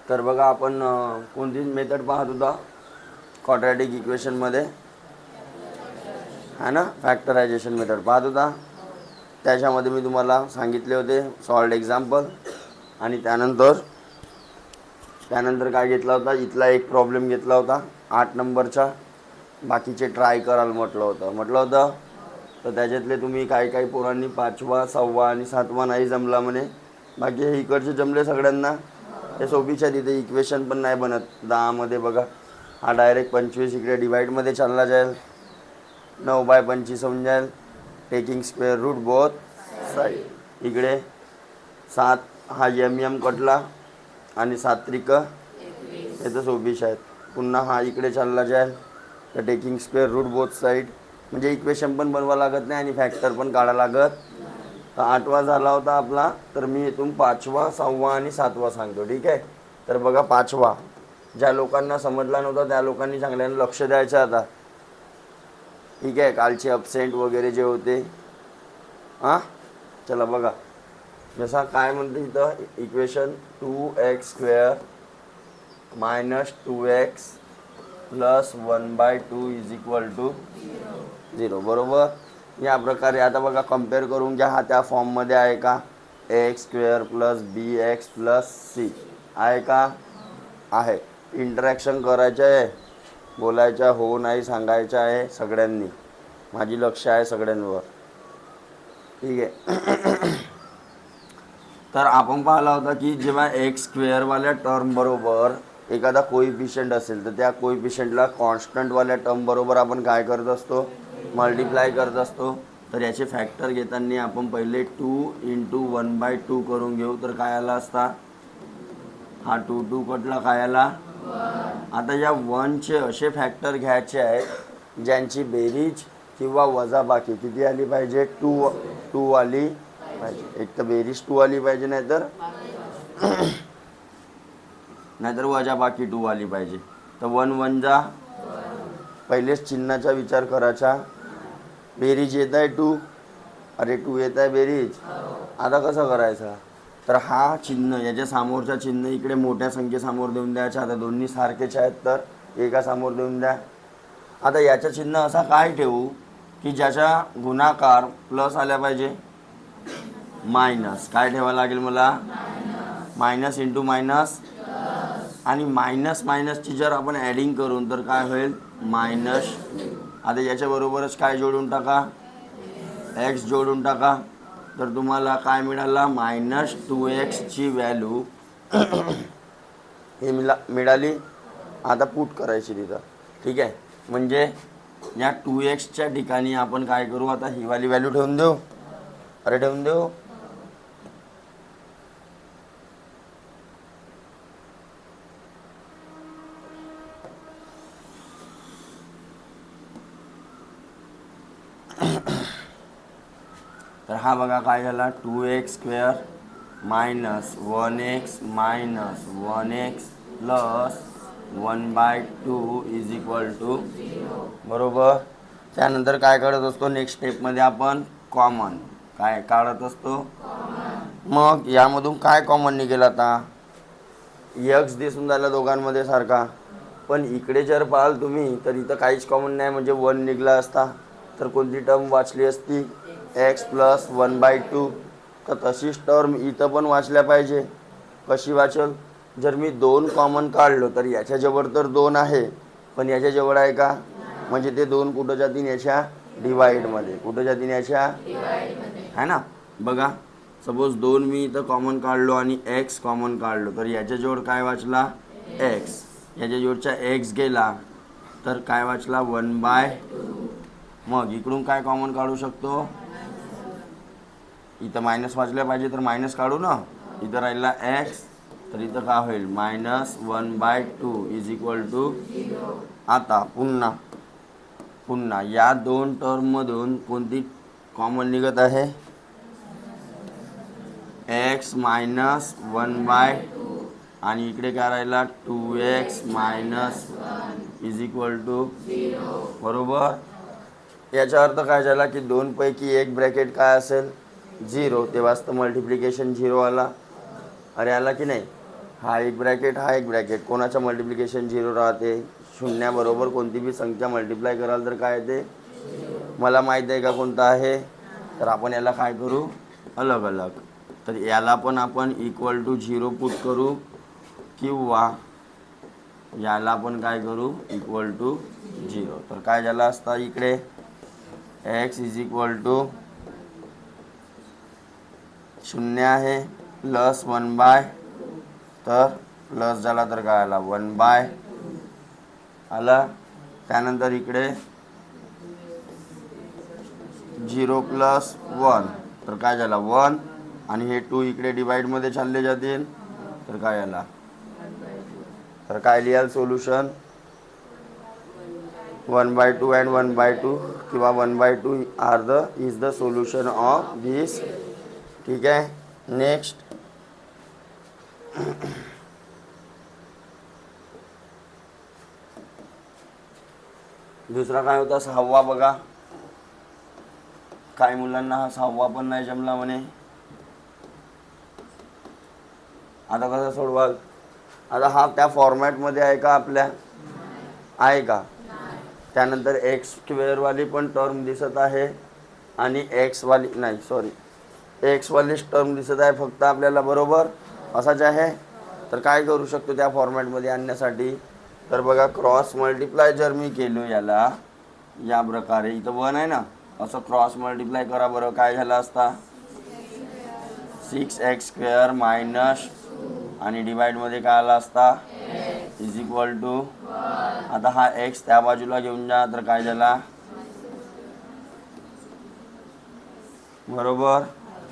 तर बघा आपण कोणती मेथड पाहत होता क्वाड्रॅटिक इक्वेशनमध्ये, है ना, फॅक्टरायझेशन मेथड पाहत होता. त्याच्यामध्ये मी तुम्हाला सांगितले होते सॉल्ड एक्झाम्पल. आणि त्यानंतर काय घेतला होता, इथला एक प्रॉब्लेम घेतला होता 8 नंबरचा. बाकीचे ट्राय कराल म्हटलं होतं. तर त्याच्यातले तुम्ही काही पोरांनी 5वा 6वा आणि 7वा नाही जमला म्हणे. बाकी हे इकडचे जमले सगळ्यांना. हे सोपीच्या तिथे इक्वेशन पण नाही बनत 10मध्ये. बघा हा डायरेक्ट 25 इकडे डिवाईडमध्ये चालला जाईल. 9/25 होऊन जाईल. Taking square root both side. इकडे 7 हा एम कटला आणि 7 त्रिक हे तर सोपीच आहेत. पुन्हा हा इकडे चालला जाईल. तर taking square root both side. म्हणजे इक्वेशन पण बनवा लागत नाही आणि फॅक्टर पण काढा लागत. तर 8वा झाला होता आपला. तर मी इथून 5वा 6वा आणि 7वा सांगतो, ठीक आहे. तर बघा 5वा, ज्या लोकांना समजला नव्हता त्या लोकांनी चांगल्यानं लक्ष द्यायचं आता, ठीक आहे. कालचे अबसेंट वगैरे जे होते, हां चला बघा. जसा काय म्हणते इथं इक्वेशन 2x² - 2x + 1/2 = 0, बरोबर. या प्रकारे आता बघा कंपेअर करून घ्या. हा त्या फॉर्ममध्ये आहे का, x² + bx + c आहे का, आहे. इंटरॅक्शन करायचं आहे, बोलायचं हो नाही सांगायचं आहे सगळ्यांनी. माझी लक्ष आहे सगळ्यांवर, ठीक आहे. तर आपण पाहिला होता की जेव्हा x² टर्मबरोबर एखादा कोइफिशियंट असेल तर त्या कोइफिशियंटला कॉन्स्टंटवाल्या टर्मबरोबर आपण काय करत असतो, मल्टिप्लाय करत असतो. तर याचे फॅक्टर घेताना आपण पहिले 2 × 1/2 करून घेऊ. तर काय आला असता, हा 2 कटला, काय आला. आता या 1चे असे फॅक्टर घ्यायचे आहेत ज्यांची बेरीज किंवा वजाबाकी किती आली पाहिजे, 2 आली पाहिजे. एक तर बेरीज 2 आली पाहिजे, नाहीतर वजाबाकी 2 आली पाहिजे. तर 1 1 जा, पहिलेच चिन्हाचा विचार करायचा. बेरीज येत आहे 2, अरे 2 येत आहे बेरीज. आता कसं करायचं, तर हा चिन्ह याच्या समोरचा चिन्ह इकडे मोठ्या संख्येसमोर देऊन द्यायचा. आता दोन्ही सारखेच आहेत तर एका समोर देऊन द्या. आता याचं चिन्ह असा काय ठेवू की ज्याचा गुणाकार प्लस आल्या पाहिजे, मायनस. काय ठेवावं लागेल मला, मायनस इंटू मायनस. आणि मायनस मायनसची जर आपण ॲडिंग करून तर काय होईल, मायनस. आता याच्याबरोबरच काय जोडून टाका, एक्स जोडून टाका. तर तुम्हाला काय मिळाला, -2x ची व्हॅल्यू हे मिळाली. आता पुट करायची तिथं, ठीक आहे. म्हणजे या 2xच्या ठिकाणी आपण काय करू, आता ही वाली व्हॅल्यू ठेवून देऊ. अरे ठेवून देऊ. तर हा बघा काय झाला, 2x² - 1x - 1x + 1/2 = बरोबर. त्यानंतर काय करत असतो, नेक्स्ट स्टेपमध्ये आपण कॉमन काय काढत असतो. मग यामधून काय कॉमन निघेल, आता x दिसून राहिला दोघांमध्ये सारखा. पण इकडे जर पाहाल तुम्ही तर इथं काहीच कॉमन नाही, म्हणजे 1 निघला असता. तर कोणती टर्म वाचली असती, x + 1/2. तर तशीच टर्म इथं पण वाचल्या पाहिजे. कशी वाचल, जर मी 2 कॉमन काढलो तर याच्याजवळ तर 2 आहे, पण याच्याजवळ आहे का, म्हणजे ते 2 कुठं जातील, याच्या डिवाईडमध्ये. कुठं जातील, याच्या आहे ना. बघा सपोज 2 मी इथं कॉमन काढलो आणि x कॉमन काढलो, तर याच्याजवळ काय वाचला, x. याच्याजवळचा x गेला तर काय वाचला, 1/2. मग इकडून काय कॉमन काढू शकतो, इथं मायनस वाचल्या पाहिजे तर मायनस काढू ना. इथं राहिला x, तर इथं काय होईल, -1/2 = आता पुन्हा या 2 टर्ममधून कोणती कॉमन निघत आहे, x - 1/2. आणि इकडे काय राहिला, 2x - 1 = बरोबर. याचा अर्थ काय झाला की 2 पैकी एक ब्रॅकेट काय असेल, 0. तेव्हाच तर मल्टिप्लिकेशन 0 आला. अरे आला की नाही. हा एक ब्रॅकेट, हा एक ब्रॅकेट. कोणाचं मल्टिप्लिकेशन 0 राहते? शून्याबरोबर कोणती बी संख्या मल्टिप्लाय कराल तर काय येते? मला माहीत आहे का कोणतं आहे? तर आपण याला काय करू? अलग अलग. तर याला पण आपण इक्वल टू 0 पुट करू, किंवा याला पण काय करू? Equal to 0. तर काय झालं असता इकडे? एक्स इज इक्वल टू 0 आहे प्लस 1/, तर प्लस झाला तर काय आला? 1/, आला. त्यानंतर इकडे 0 प्लस 1, तर काय झाला? 1, आणि हे 2 इकडे डिवाईडमध्ये चालले जातील, तर काय आला? तर काय लिहाल सोल्युशन? 1/2 अँड 1/2, किंवा 1/2 इज द सोल्युशन ऑफ दिस. ठीक आहे. नेक्स्ट, दुसरा काय होता? 6वा. बघा, काही मुलांना हा 6वा पण नाही जमला म्हणे. आता कसं सोडवाल? आता हा त्या फॉर्मॅटमध्ये आहे का आपल्या? आहे का? त्यानंतर एक्स स्क्वेअरवाली पण टर्म दिसत आहे, आणि एक्सवाली नाही, सॉरी, एक्सवालीच टर्म दिसत आहे फक्त आपल्याला, बरोबर? असाच आहे. तर काय करू शकतो त्या फॉर्मॅटमध्ये आणण्यासाठी? तर बघा, क्रॉस मल्टिप्लाय जर मी केलो याला या प्रकारे, इथं 1 आहे ना, असं क्रॉस मल्टिप्लाय करा बरं. काय झालं असता? 6x² मायनस, आणि डिवाईडमध्ये काय आला असता? Is equal to. आता हा एक्स त्या बाजूला घेऊन जा, तर काय झाला? बरोबर.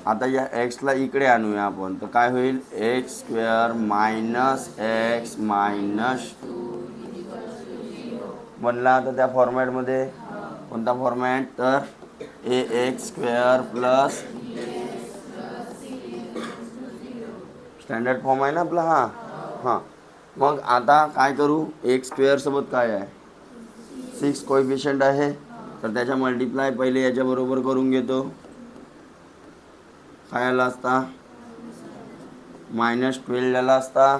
आता या एक्सला इकडे आणूया आपण, तर काय होईल? x² मायनस एक्स मायनस 2 बनला. आता त्या फॉर्मॅटमध्ये कोणता फॉर्मॅट? तर ax² प्लस, स्टँडर्ड फॉर्म आहे ना आपला हा. हां, मग आता काय करू? x² सोबत काय आहे? 6 कोएफिशियंट आहे, तर त्याच्या मल्टिप्लाय पहिले याच्याबरोबर करून घेतो. काय आला असता? -12 झाला असता.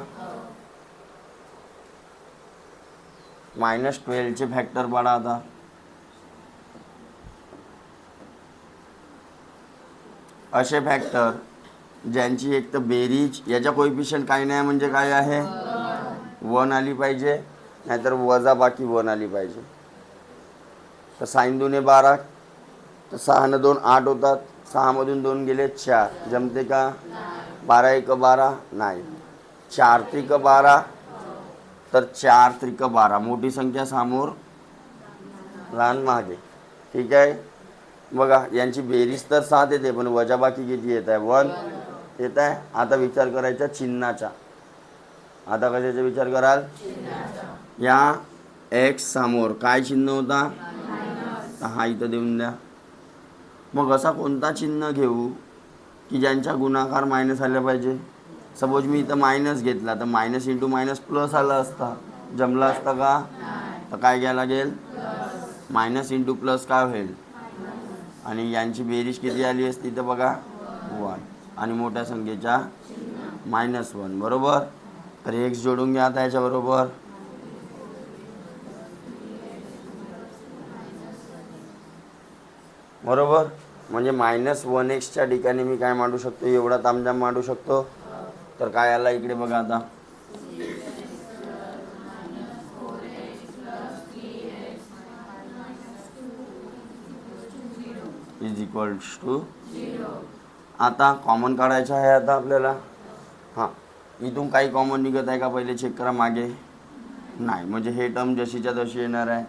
-12चे फॅक्टर पाडा आता. असे फॅक्टर ज्यांची एक तर बेरीज, याच्या कोएफिशियंट काही नाही म्हणजे काय आहे? 1 आली पाहिजे, नाहीतर वजा बाकी 1 आली पाहिजे. तर 6 दुने 12, तर 6 न 2 8 होतात. 6 मधून 2 गेले 4. जमते का? 12 1 12 नाही. 4 त्रिक 12, तर 4 त्रिक 12. मोठी संख्या समोर, लहान मागे. ठीक आहे. बघा, यांची बेरीज तर 7 येते, पण वजाबाकी किती येत आहे? 1 येत आहे. आता विचार करायचा चिन्हाचा. आता कशाचा विचार कराल? या एक्स समोर काय चिन्ह होता? हा इथं देऊन द्या. मग असा कोणता चिन्ह घेऊ की ज्यांच्या गुणाकार मायनस आल्या पाहिजे? सपोज मी इथं मायनस घेतला, तर मायनस इंटू मायनस प्लस आला असता. जमला असता का? तर काय घ्यायला लागेल? मायनस इंटू प्लस काय होईल? आणि यांची बेरीज किती आली असती? तर बघा 1, आणि मोठ्या संख्येच्या -1, बरोबर. तर एक्स जोडून घ्या आता याच्याबरोबर. बरोबर. म्हणजे -1x ठिकाणी मी काय मांडू शकतो? एवढा तामझाम मांडू शकतो. तर काय आला इकडे बघा आता? Is equals to 0. आता कॉमन काढायचं आहे आता आपल्याला. हां, इथून काही कॉमन निघत आहे का पहिले चेक करा. मागे नाही, म्हणजे हे टर्म जशीच्या तशी येणार आहे.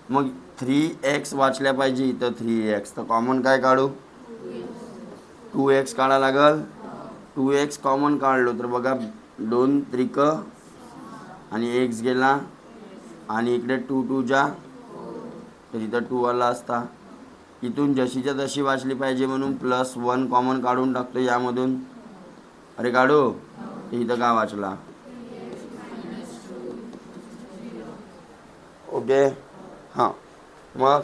मग 3x वाचल्या पाहिजे इथं 3x, तर कॉमन काय काढू? 2x काढा लागल. 2x कॉमन काढलो तर बघा 2 त्रिक, आणि x गेला, आणि इकडे 2 2 जा, तर इथं 2 आला असता. इथून जशीच्या तशी वाचली पाहिजे म्हणून +1 कॉमन काढून टाकतो यामधून. अरे काढू, इथं का वाचला? ओके. हां, मग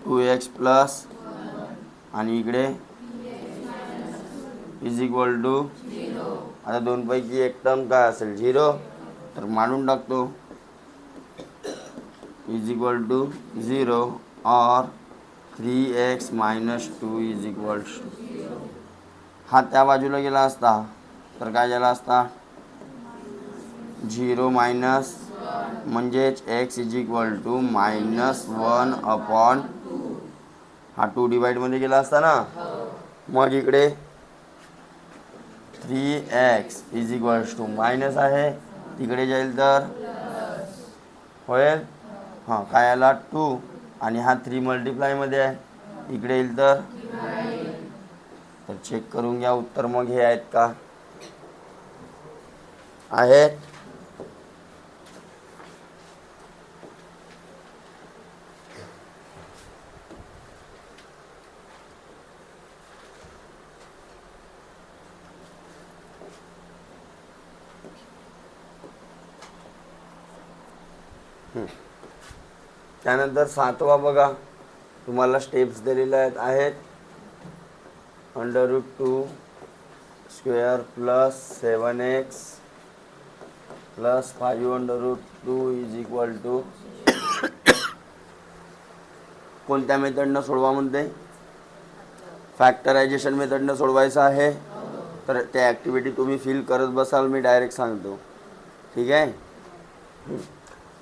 2x प्लस, आणि इकडे इज इक्वल टू आता दोनपैकी एक टर्म काय असेल 0, तर मांडून टाकतो इज इक्वल टू 0 और 3x minus 2 is equal to हा त्या बाजूला गेला असता तर काय झाला असता 0 मायनस म्हणजेच x is equal to -1 upon हा 2 डिवाइडमध्ये गेला असता ना. मग इकडे 3x is equal to minus आहे तिकडे जाईल तर होईल हां काय आला 2 आणि हा 3 मल्टिप्लायमध्ये आहे इकडे येईल तर चेक करून घ्या उत्तर मग हे आहेत का आहेत. त्यानंतर 7वा बघा तुम्हाला स्टेप्स दिलेल्या आहेत √2 square plus 7x plus 5√2 is equal to कोणत्या मेथडनं सोडवा म्हणते फॅक्टरायझेशन मेथडनं सोडवायचं आहे. तर त्या ॲक्टिव्हिटी तुम्ही फिल करत बसाल मी डायरेक्ट सांगतो ठीक आहे.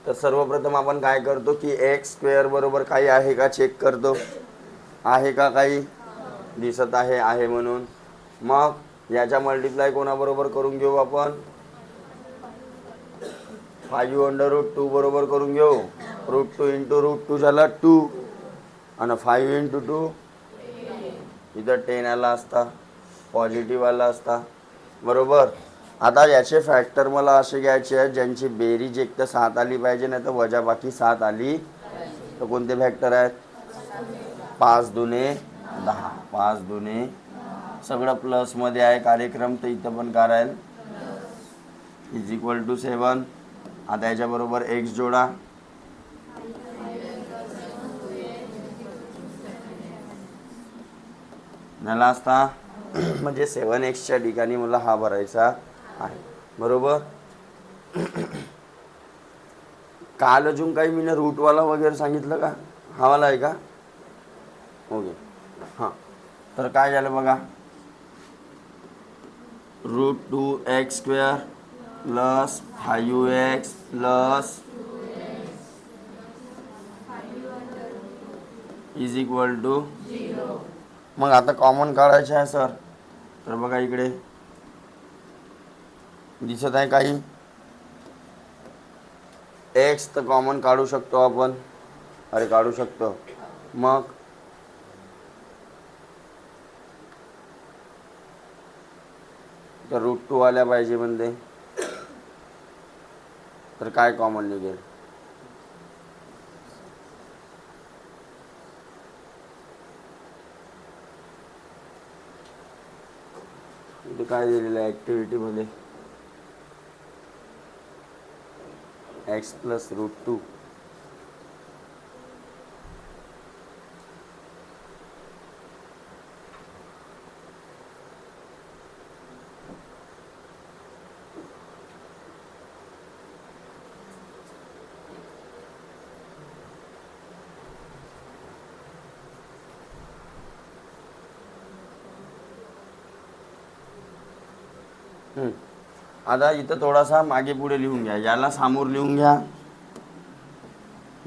तर सर्वप्रथम आपण काय करतो की एक्स स्क्वेअर बरोबर काही आहे का चेक करतो आहे का काही दिसत आहे म्हणून मग याच्या मल्टिप्लाय कोणाबरोबर करून घेऊ आपण 5√2 बरोबर करून घेऊ √2 इंटू √2 झाला 2 आणि 5 इंटू 2 इथं 10 आला असता पॉझिटिव्ह आला असता बरोबर. आता याचे फॅक्टर मला असे घ्यायचे आहेत ज्यांची बेरीज एक तर 7 आली पाहिजे नाही तर वजाबाकी 7 आली तर कोणते फॅक्टर आहेत 5 दुने 10 5 दुने सगळं प्लसमध्ये आहे कार्यक्रम तर इथं पण करायला इज इक्वल टू 7. आता याच्याबरोबर एक्स जोडा झाला असता म्हणजे 7x ठिकाणी मला हा भरायचा आहे बरोबर. काल अजून काही मी रूटवाला वगैरे सांगितलं का हा वाला आहे का ओके हां. तर काय झालं बघा √2x² plus 5x plus is equal to मग आता कॉमन काढायचे आहे सर तर बघा इकडे दिसत आहे काही एक्स तर कॉमन काढू शकतो आपण अरे काढू शकतो मग तर √2 आल्या पाहिजे म्हणते तर काय कॉमन निघेल इथे काय दिलेलं आहे ॲक्टिव्हिटीमध्ये x प्लस √2 आता इथं थोडासा मागे पुढे लिहून घ्या याला समोर लिहून घ्या.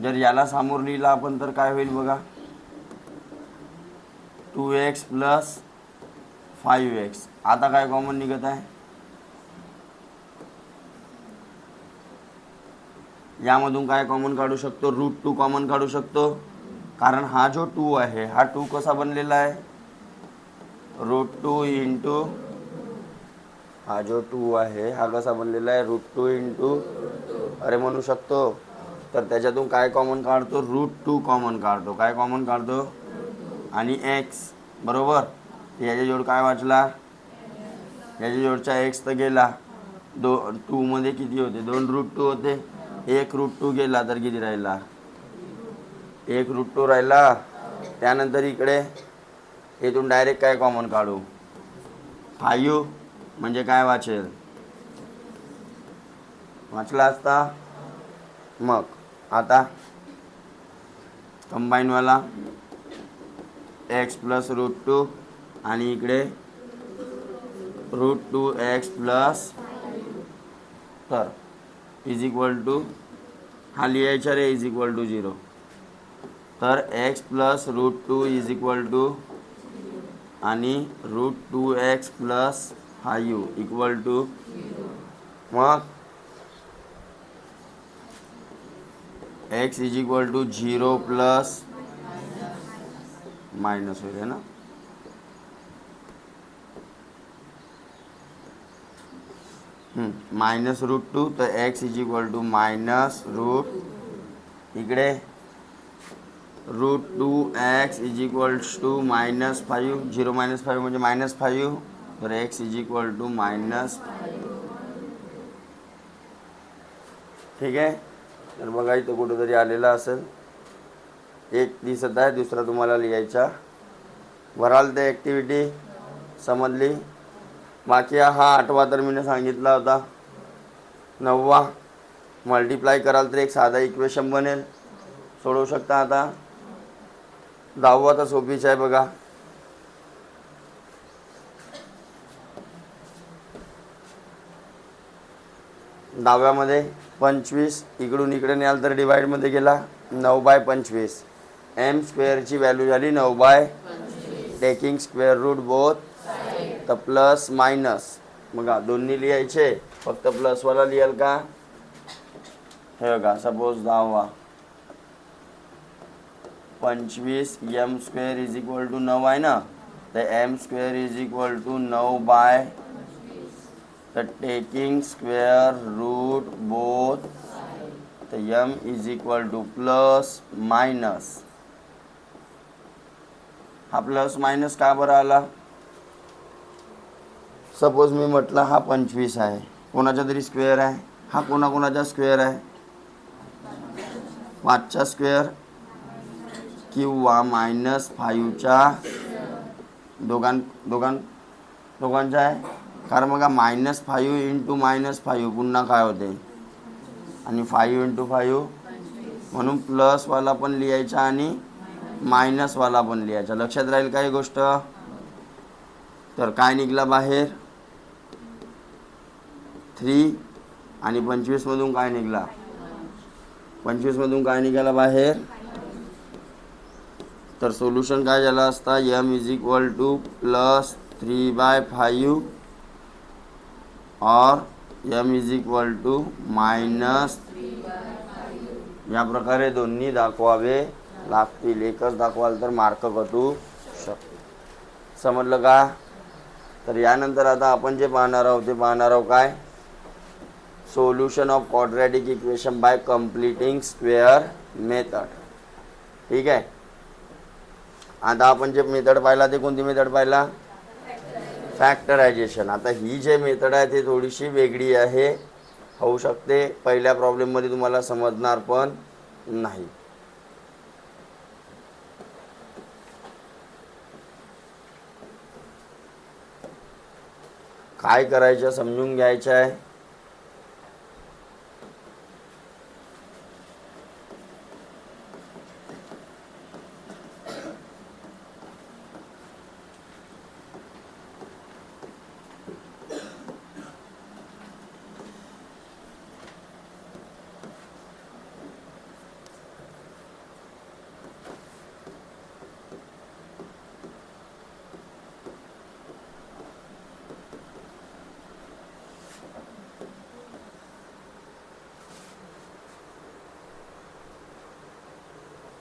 जर याला समोर लिहिला आपण तर काय होईल बघा 2x प्लस 5x. आता काय कॉमन निघत आहे यामधून काय कॉमन काढू शकतो √2 कॉमन काढू शकतो कारण हा जो 2 आहे हा 2 कसा बनलेला आहे √2 इंटू हा जो 2 आहे हा कसा बनलेला आहे √2 इंटू अरे म्हणू शकतो तर त्याच्यातून काय कॉमन काढतो √2 कॉमन काढतो काय कॉमन काढतो आणि x बरोबर. याच्या जोड काय वाचला याच्या जोडचा x तर गेला 2 मध्ये किती होते 2 √2 होते 1 √2 गेला तर किती राहिला 1 √2 राहिला. त्यानंतर इकडे इथून डायरेक्ट काय कॉमन काढू 5 म्हणजे काय वाचेल, वाचला असता. मग आता कंबाईनवाला x प्लस √2 आणि इकडे √2x प्लस, तर इज इक्वल टू, हा लिहायचा रे, इज इक्वल टू 0. तर x plus √2 is equal to आणि √2x प्लस 5 इक्वल टू, मग x is equal to 0 plus minus होईल ना. मायनस √2, तर x is equal to minus इकडे √2x इज इक्वल्स टू -5, 0 - 5 म्हणजे -5, तर x is equal to minus. ठीक आहे. तर बघा इथं कुठंतरी आलेला असेल, एक दिसत आहे, दुसरा तुम्हाला लिहायचा. भराल ते ॲक्टिव्हिटी समजली. बाकी हा 8वा तर मी सांगितला होता. 9वा मल्टिप्लाय कराल तर एक साधा इक्वेशन बनेल, सोडवू शकता. आता 10वा तर सोपीच आहे बघा. दहाव्यामध्ये 25 इकडून इकडे न्याल तर डिवाईडमध्ये गेला, 9/25. एम स्क्वेअरची व्हॅल्यू झाली 9/25, टेकिंग स्क्वेअर रूट बोथ, तर प्लस मायनस बघा दोन्ही लिहायचे, फक्त प्लसवाला लिहाल का, हे बघा सपोज 10वा 25 M square is equal to 9 आहे ना, तर M square is equal to 9/, तर टेकिंग स्क्वेअर रूट बोथ, तर M is equal to plus minus. हा प्लस मायनस का बरं आला, सपोज मी म्हटलं हा 25 आहे, कोणाचा तरी स्क्वेअर आहे, हा कोणाचा स्क्वेअर आहे, 5चा स्क्वेअर किंवा -5च्या दोघांचा आहे. कारण बघा -5 इंटू -5 पुन्हा काय होते, आणि 5 इंटू 5, म्हणून प्लसवाला पण लिहायचा आणि मायनसवाला पण लिहायचा. लक्षात राहील काही गोष्ट. तर काय निघला बाहेर 3, आणि 25मधून काय निघाला, 25मधून काय निघाला बाहेर, तर सोल्युशन काय झाला असता, M is equal to plus 3/5 और M is equal to minus. या प्रकारे दोन्ही दाखवावे लागतील. एकच दाखवाल तर मार्क कटू शकतो. समजलं का. तर यानंतर आता आपण जे पाहणार आहोत ते पाहणार आहोत काय, solution of quadratic equation by completing square method. ठीक आहे. आता आपण जे मेथड पाहिला ते कोणती मेथड पाहिला, फॅक्टरायझेशन. आता ही जे मेथड आहे ती थोडीशी वेगळी आहे, होऊ शकते पहिल्या प्रॉब्लेममध्ये तुम्हाला समजणार पण नाही. काय करायचं समजून घ्यायचं आहे.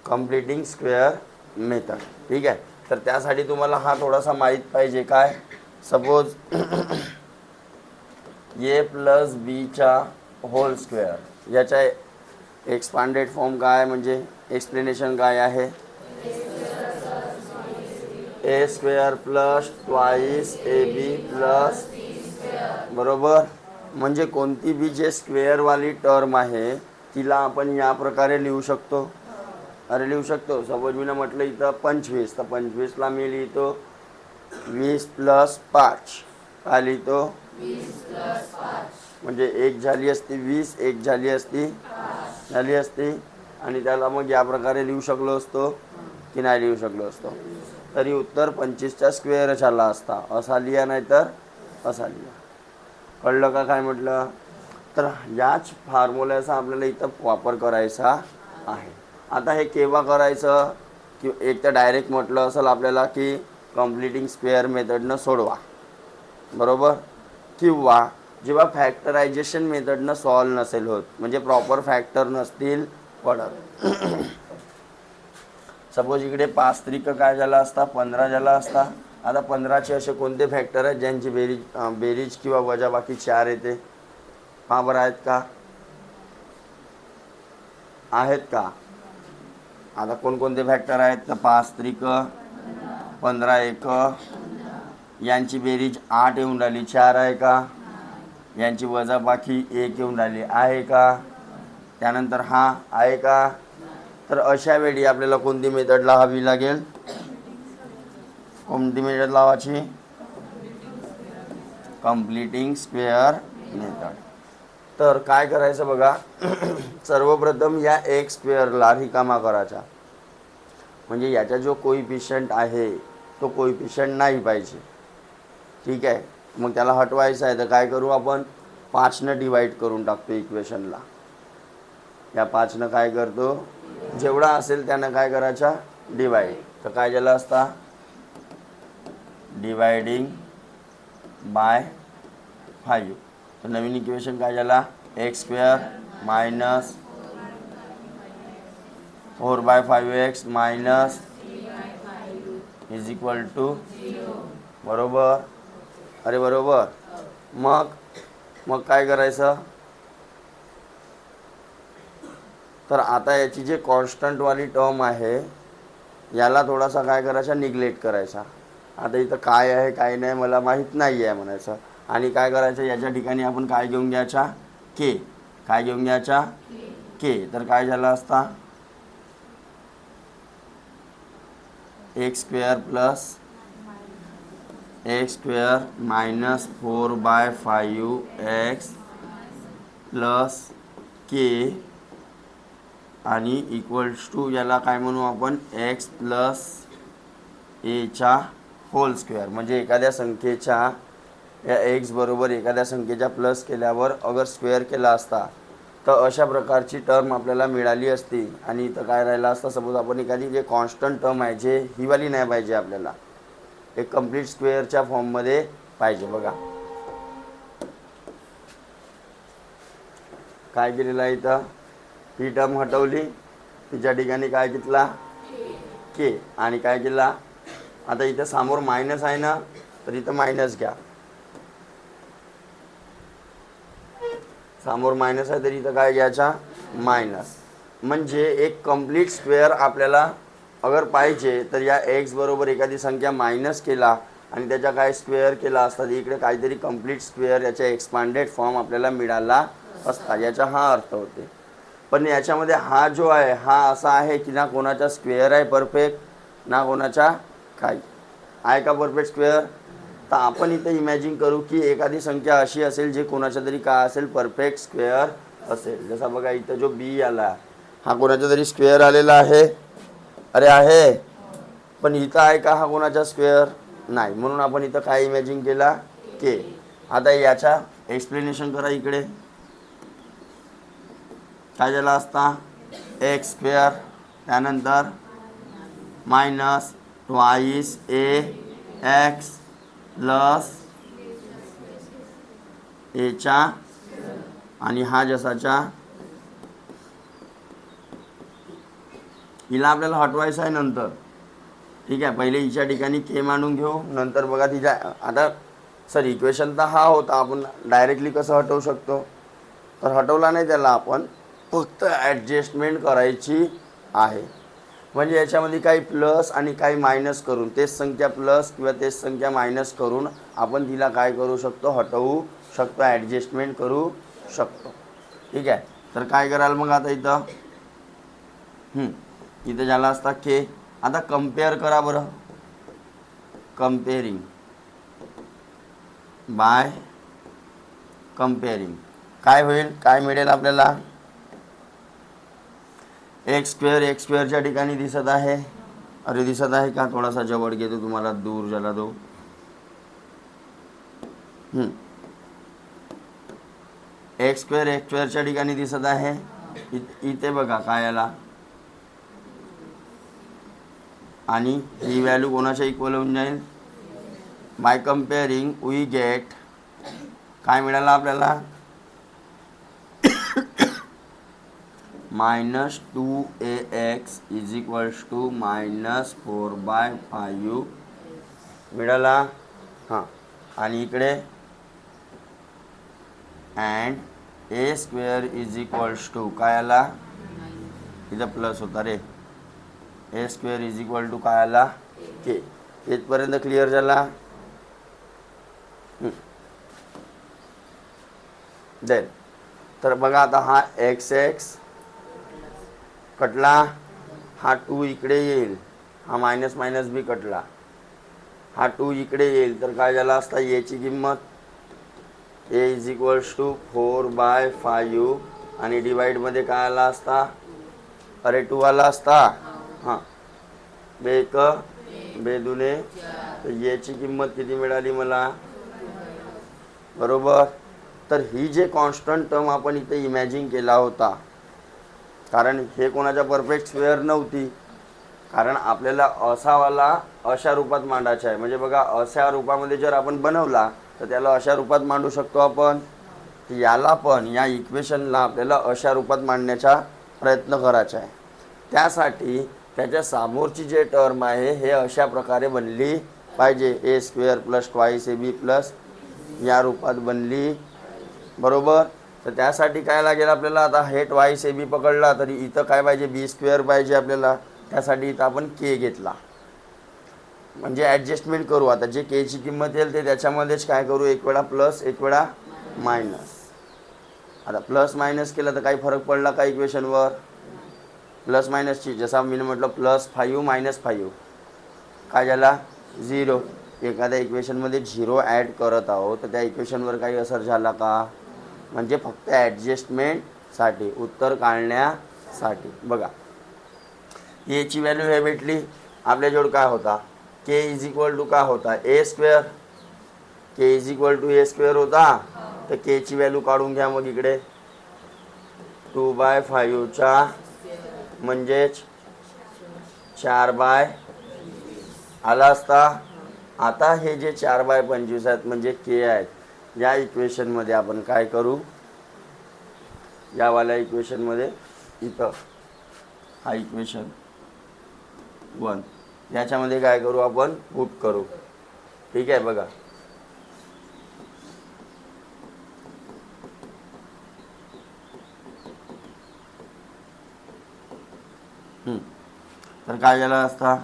Completing square method. ठीक आहे. तर त्यासाठी तुम्हाला हा थोडासा माहीत पाहिजे. काय, सपोज ए प्लस बीचा होल स्क्वेअर, याचा एक्सपांडेड फॉर्म काय, म्हणजे एक्सप्लेनेशन काय आहे, A square plus twice A B plus, बरोबर. म्हणजे कोणती बी जे स्क्वेअरवाली टर्म आहे तिला आपण या प्रकारे लिहू शकतो. अरे लिहू शकतो. सपोज मी म्हटलं इथं 25, तर 25ला मी लिहितो 20 + 5, काय लिहितो, म्हणजे एक झाली असती 20, एक झाली असती आणि त्याला मग या प्रकारे लिहू शकलो असतो की नाही लिहू शकलो असतो, तरी उत्तर 25चा स्क्वेअरच आला असता. असा लिहा नाही तर असा लिहा. कळलं का काय म्हटलं? तर याच फॉर्म्युल्याचा आपल्याला इथं वापर करायचा आहे. आता हे केव्हा करायचं, की एक तर डायरेक्ट म्हटलं असेल आपल्याला की कम्प्लिटिंग स्क्वेअर मेथडनं सोडवा, बरोबर, किंवा जेव्हा फॅक्टरायझेशन मेथडनं सॉल्व नसेल होत, म्हणजे प्रॉपर फॅक्टर नसतील पडत. सपोज इकडे 5 त्रिक काय झाला असता, 15 झाला असता. आता 15चे असे कोणते फॅक्टर आहेत ज्यांची बेरीज किंवा वजाबाकी 4 येते? पहा बरं, आहेत का? आहेत का? आता कोणकोणते फॅक्टर आहेत? तर 5 त्रिक 15 एक, यांची बेरीज 8 येऊन राहिली, 4 आहे का? यांची वजाबाकी 1 येऊन राहिली, आहे का? त्यानंतर हा आहे का? तर अशा वेळी आपल्याला कोणती मेथड लावावी लागेल? कोणती मेथड लावायची? Completing square method. तर काय करायचं बघा, सर्वप्रथम या एक स्क्वेअरला रिकामा करायचा, म्हणजे याचा जो कोइफिशियंट आहे तो कोइफिशियंट नाही पाहिजे. ठीक आहे, मग त्याला हटवायचं आहे तर काय करू आपण? 5नं डिवाईड करून टाकतो इक्वेशनला. या 5नं काय करतो, जेवढा असेल त्यानं काय करायचा, डिवाईड. तर काय झालं असता, डिवायडिंग बाय 5. तर नवीन इक्वेशन काय झाला, x square minus 4/5x minus is equal to, बरोबर, अरे बरोबर. मग काय करायचं, तर आता याची जे कॉन्स्टंटवाली टर्म आहे याला थोडासा काय करायचा, निग्लेक्ट करायचा. आता इथं काय आहे काय नाही मला माहीत नाही आहे म्हणायचं, आणि काय करायचं, याच्या ठिकाणी आपण काय घेऊन घ्यायचा, के. काय घेऊन घ्यायचा, के. तर काय झालं असता, X square plus X square minus 4/5x plus K आणि इक्वल्स टू याला काय म्हणू आपण, एक्स प्लस एचा होल स्क्वेअर. म्हणजे एखाद्या संख्येच्या या एक्स बरोबर एखाद्या संख्येच्या प्लस केल्यावर अगर स्क्वेअर केला असता तर अशा प्रकारची टर्म आपल्याला मिळाली असती. आणि इथं काय राहिलं असतं, सपोज आपण एखादी जे कॉन्स्टंट टर्म आहे, जे हिवाली नाही पाहिजे आपल्याला, एक कंप्लीट स्क्वेअरच्या फॉर्ममध्ये पाहिजे. बघा काय केलेलं आहे इथं, ही टर्म हटवली, तिच्या ठिकाणी काय घेतला, के. आणि काय केला, आता इथं समोर मायनस आहे ना, तर इथं मायनस घ्या. समोर मायनस आहे तर इथं काय घ्यायचा, मायनस. म्हणजे एक कंप्लीट स्क्वेअर आपल्याला अगर पाहिजे तर या एक्स बरोबर एखादी संख्या मायनस केला आणि त्याच्या काय स्क्वेअर केला असता, इकडे काहीतरी कंप्लीट स्क्वेअर याचा एक्सपांडेड फॉर्म आपल्याला मिळाला असता, याचा हा अर्थ होते. पण याच्यामध्ये हा जो आहे हा असा आहे की ना कोणाचा स्क्वेअर आहे परफेक्ट, ना कोणाचा काही आहे का परफेक्ट स्क्वेअर. तर आपण इथे इमॅजिन करू की एखादी संख्या अशी असेल जे कोणाच्या तरी काय असेल, परफेक्ट स्क्वेअर असेल. जसा बघा इथं जो बी आला हा कोणाचा तरी स्क्वेअर आलेला आहे, अरे आहे, पण इथं आहे का हा कोणाचा स्क्वेअर, नाही. म्हणून आपण इथं काय इमॅजिन केला, के. आता याचा एक्सप्लेनेशन करा. इकडे काय झाला असता, एक्स स्क्वेअर त्यानंतर मायनस ट्वाईस ए एक्स प्लस एचा आणि हा जसाच्या, हिला आपल्याला हटवायचं आहे नंतर. ठीक आहे, पहिले हिच्या ठिकाणी के मांडून घेऊ, नंतर बघा तिच्या. आता सर इक्वेशन तर हा होता, आपण डायरेक्टली कसं हटवू शकतो, तर हटवला नाही त्याला, आपण फक्त ॲडजस्टमेंट करायची आहे. म्हणजे याच्यामध्ये काही प्लस आणि काही मायनस करून, तेच संख्या प्लस किंवा तेच संख्या मायनस करून आपण तिला काय करू शकतो, हटवू शकतो, ॲडजस्टमेंट करू शकतो. ठीक आहे, तर काय कराल मग आता इथं, इथं झाला असता के. आता कम्पेअर करा बरं, कम्पेअरिंग बाय कम्पेअरिंग काय होईल, काय मिळेल आपल्याला, एक्स स्क्वेअरच्या ठिकाणी दिसत आहे, अरे दिसत आहे का, थोडासा जवळ घेतो तुम्हाला, दूर झाला दो. एक्स स्क्वेअरच्या ठिकाणी दिसत आहे, इथे बघा काय आला, आणि ही व्हॅल्यू कोणाच्या इक्वल होऊन जाईल, बाय कम्पेअरिंग वी गेट काय मिळालं आपल्याला, -2ax इज इक्वल्स टू -4/5 मिळाला. हां, आणि इकडे and A square is equals to काय आला, इथं प्लस होता रे, A square is equal to काय आला, के. इथपर्यंत क्लिअर झाला. देन तर बघा आता हा एक्स कटला, हा 2 इकडे येईल, हा मायनस मायनस बी कटला, हा 2 इकडे येईल, तर काय झाला असता, याची किंमत ए इज इक्वल्स टू 4/5 आणि डिवाइडमध्ये काय आला असता, अरे 2 आला असता. हां, बेक बेदुने, तर याची किंमत किती मिळाली मला, बरोबर. तर ही जे कॉन्स्टंट टर्म आपण इथे इमॅजिन केला होता, कारण हे कोणाच्या परफेक्ट स्क्वेअर नव्हती, कारण आपल्याला असावाला अशा रूपात मांडायचा आहे, म्हणजे बघा अशा रूपामध्ये जर आपण बनवला तर त्याला अशा रूपात मांडू शकतो आपण, याला पण या इक्वेशनला आपल्याला अशा रूपात मांडण्याचा प्रयत्न करायचा आहे. त्यासाठी त्याच्या समोरची जे टर्म आहे हे अशा प्रकारे बनली पाहिजे, ए स्क्वेअर प्लस 2ab प्लस या रूपात बनली, बरोबर. तर त्यासाठी काय लागेल आपल्याला, आता हे 2ab पकडला तरी इथं काय पाहिजे, बी स्क्वेअर पाहिजे आपल्याला, त्यासाठी इथं आपण के घेतला, म्हणजे ॲडजस्टमेंट करू. आता जे केची किंमत येईल ते त्याच्यामध्येच काय करू, एक वेळा प्लस एक वेळा मायनस. आता प्लस मायनस केलं तर काही फरक पडला का इक्वेशनवर, प्लस मायनसची, जसा मी म्हटलं +5 -5 काय झाला, 0. एखाद्या इक्वेशनमध्ये 0 ॲड करत आहोत तर त्या इक्वेशनवर काही असर झाला का, म्हणजे फक्त ॲडजस्टमेंटसाठी, उत्तर काढण्यासाठी. बघा एची व्हॅल्यू हे भेटली, आपल्याजवळ काय होता, के इज इक्वल टू काय होता, A square, K is equal to A square होता. तर केची व्हॅल्यू काढून घ्या मग इकडे, 2/5चा म्हणजेच 4/, आला असता. आता हे जे 4/25 आहेत म्हणजे के आहेत, या इक्वेशनमध्ये आपण काय करू, यावाल्या इक्वेशनमध्ये, इथं हा इक्वेशन 1, याच्यामध्ये काय करू आपण, पुट करू. ठीक आहे, बघा तर काय झालं असता,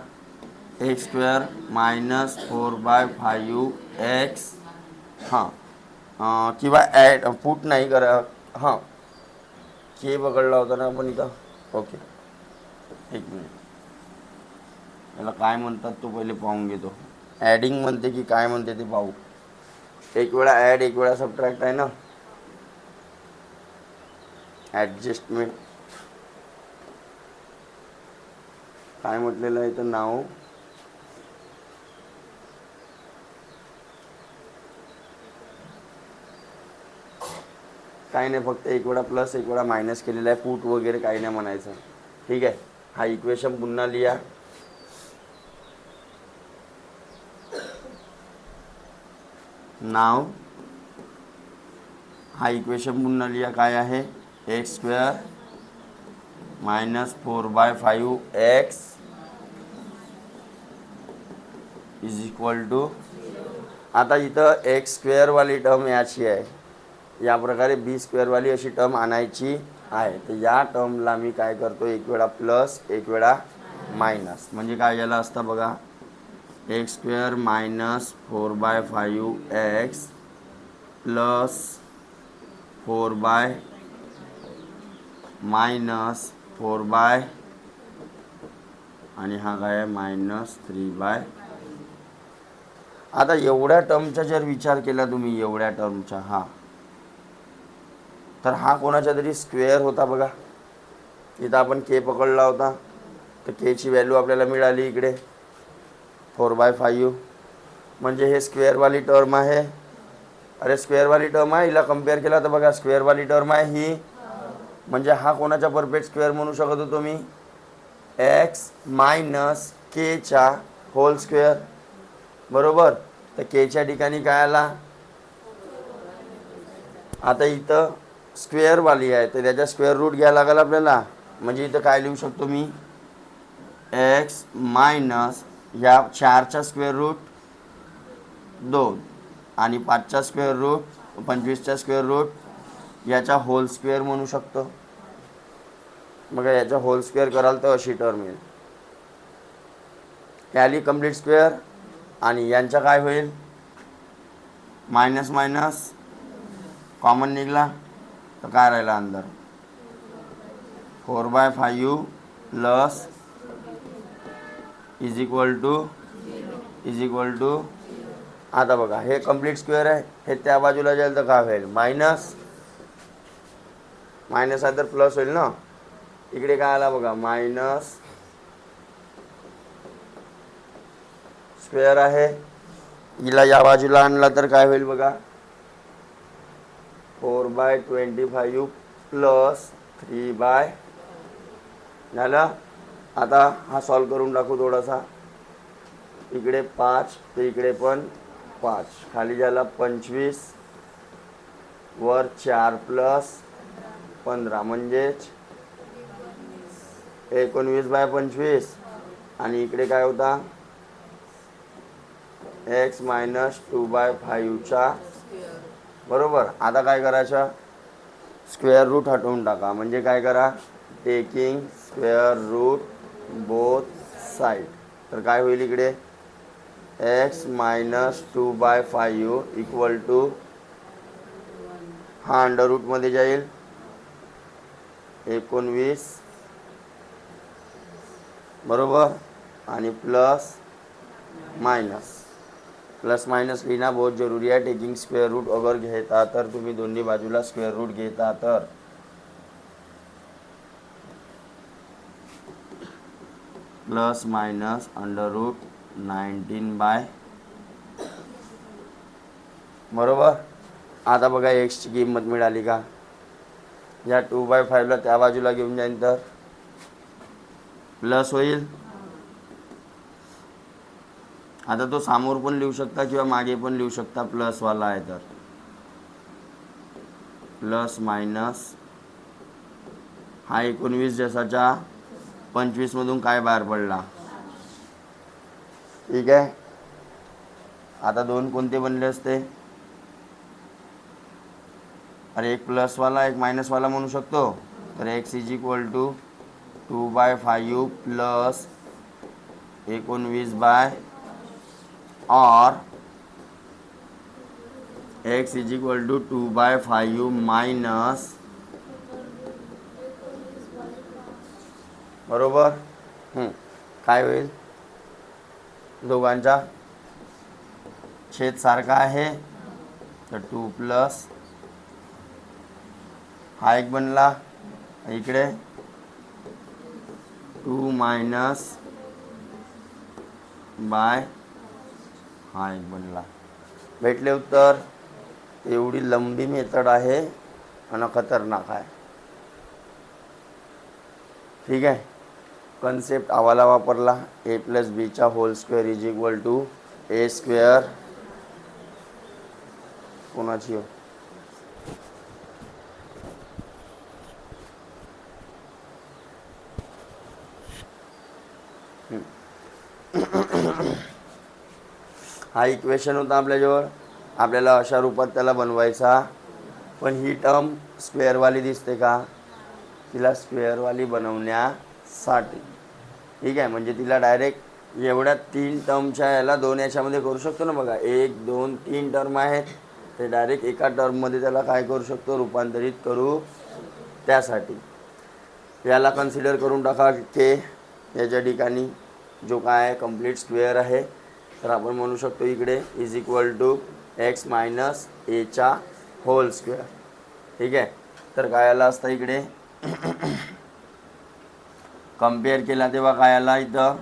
एक्स स्क्वेअर -4/5x, हां, किंवा ॲड पुट नाही करा, हां के पकडला होता ना आपण इथं, ओके. एक मिनिट, याला काय म्हणतात तो पहिले पाहून घेतो, ॲडिंग म्हणते की काय म्हणते ते पाहू. एक वेळा ॲड एक वेळा सबट्रॅक्ट आहे ना, ॲडजस्टमेंट काय म्हटलेलं आहे तर नाव, काही नाही, फक्त एक वेळा प्लस एक वेळा मायनस केलेला आहे, पुट वगैरे काही नाही म्हणायचं. ठीक आहे, हा इक्वेशन पुन्हा लिहा, नाव हा इक्वेशन पुन्हा लिहा, काय आहे, x square -4/5x is equal to, आता इथं एक्स स्क्वेअरवाली टर्म याची आहे, या प्रकारे बी स्क्वेअरवाली अशी टर्म आणायची आहे. तर या टर्मला मी काय करतो, एक वेळा प्लस एक वेळा मायनस, म्हणजे काय झालं असतं बघा, x square -4/5x plus 4/, minus 4/, आणि हा काय आहे -3/, आता एवढ्या टर्मचा जर विचार केला तुम्ही, एवढ्या टर्मचा हा, तर हा कोणाचा तरी स्क्वेअर होता बघा. इथं आपण के पकडला होता, तर केची व्हॅल्यू आपल्याला मिळाली इकडे 4/5. म्हणजे हे स्क्वेअरवाली टर्म आहे. अरे स्क्वेअरवाली टर्म आहे, हिला कम्पेअर केला तर बघा स्क्वेअरवाली टर्म आहे ही. म्हणजे हा कोणाचा परफेक्ट स्क्वेअर म्हणू शकत होतो मी, एक्स मायनस केचा होल स्क्वेअर. बरोबर. तर केच्या ठिकाणी काय आला. आता इथं स्क्वेअरवाली आहे तर त्याचा स्क्वेअर रूट घ्यायला लागेल आपल्याला. म्हणजे इथं काय लिहू शकतो मी, एक्स मायनस ह्या 4चा स्क्वेअर रूट 2 आणि 5चा स्क्वेअर रूट 25चा स्क्वेअर रूट याचा होल स्क्वेअर म्हणू शकतो. मग याचा होल स्क्वेअर कराल तर अशी टर्म येईल. आली कम्प्लीट स्क्वेअर. आणि यांचा काय होईल, मायनस मायनस कॉमन निघाला तर काय राहिला अंदर, 4/5 प्लस इज इक्वल टू. आता बघा हे कम्प्लीट स्क्वेअर आहे, हे त्या बाजूला जाईल तर काय होईल, मायनस मायनस आहे तर प्लस होईल ना. इकडे काय आला बघा, मायनस स्क्वेअर आहे, हिला या बाजूला आणला तर काय होईल बघा, 4/25 प्लस 3 झालं. आता हा सॉल्व करून टाकू थोडासा. इकडे 5 तर इकडे पण 5, खाली झाला 25 वर 4 प्लस 15 म्हणजेच 19/25. आणि इकडे काय होता, एक्स मायनस 2/5चा. बरोबर. आता काय करायचं, स्क्वेअर रूट हटवून टाका. म्हणजे काय करा, taking square root both side. तर काय होईल इकडे, एक्स मायनस 2/5 इक्वल टू, हा अंडर रूटमध्ये जाईल 19. बरोबर. आणि प्लस मायनस लिहिणं बहुत जरूरी आहे. टेकिंग स्क्वेअर रूट अगर घेता तर तुम्ही दोन्ही बाजूला स्क्वेअर रूट घेता तर प्लस मायनस अंडर रूट 19 बरोबर. आता बघा एक्सची किंमत मिळाली का, या 2/5ला त्या बाजूला घेऊन जाईन तर प्लस होईल. आता तो समोर पण लिहू शकता किंवा मागे पण लिहू शकता, प्लसवाला आहे तर प्लस मायनस हा 19 जसाच्या 25मधून काय बाहेर पडला. ठीक आहे. आता दोन कोणते बनले असते, अरे एक प्लसवाला एक मायनसवाला म्हणू शकतो. तर x is equal to 2/5 plus 19 और x is equal to 2/5 minus. बरोबर. काय होईल, दोघांचा छेद सारखा आहे तर 2 प्लस हा एक बनला, इकडे 2 मायनस बाय हा एक बनला. भेटले उत्तर. एवढी लंबी मेथड आहे आणि खतरनाक आहे. ठीक आहे. कन्सेप्ट आवाला वापरला, ए प्लस बीचा whole square is equal to A square. कोणाची हो, हा इक्वेशन होता आपल्याजवळ. आपल्याला अशा रूपात त्याला बनवायचा. पण ही टर्म स्क्वेअरवाली दिसते का, तिला स्क्वेअरवाली बनवण्यासाठी, ठीक आहे, म्हणजे तिला डायरेक्ट एवढ्या 3 टर्मच्या याला 2 याच्यामध्ये करू शकतो ना. बघा 1 2 3 टर्म आहेत, ते डायरेक्ट एका टर्ममध्ये त्याला काय करू शकतो, रूपांतरित करू. त्यासाठी याला कन्सिडर करून टाका के याच्या ठिकाणी जो काय आहे कम्प्लीट स्क्वेअर आहे. तर आपण म्हणू शकतो इकडे is equal to x minus एचा होल स्क्वेअर. ठीक आहे. तर काय आलं असतं इकडे कम्पेअर केला तेव्हा काय आला इथं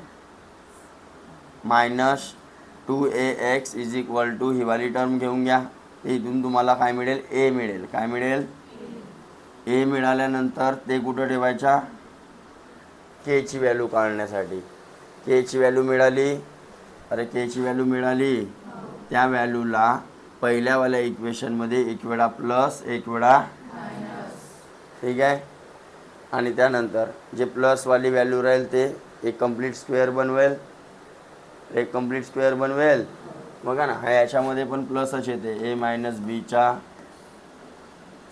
-2ax इज इक्वल टू ही वाली टर्म घेऊन घ्या. इथून तुम्हाला काय मिळेल ए मिळेल. काय मिळेल ए मिळाल्यानंतर ते कुठं ठेवायच्या केची व्हॅल्यू काढण्यासाठी. केची व्हॅल्यू मिळाली. अरे केची व्हॅल्यू मिळाली. त्या व्हॅल्यूला पहिल्यावाल्या इक्वेशनमध्ये एक वेळा प्लस एक वेळा ठीक आहे. आणि त्यानंतर जे प्लसवाली व्हॅल्यू राहील ते एक कंप्लीट स्क्वेअर बनवेल. एक कंप्लीट स्क्वेअर बनवेल. बघा ना हा याच्यामध्ये पण प्लसच येते. ए मायनस बीचा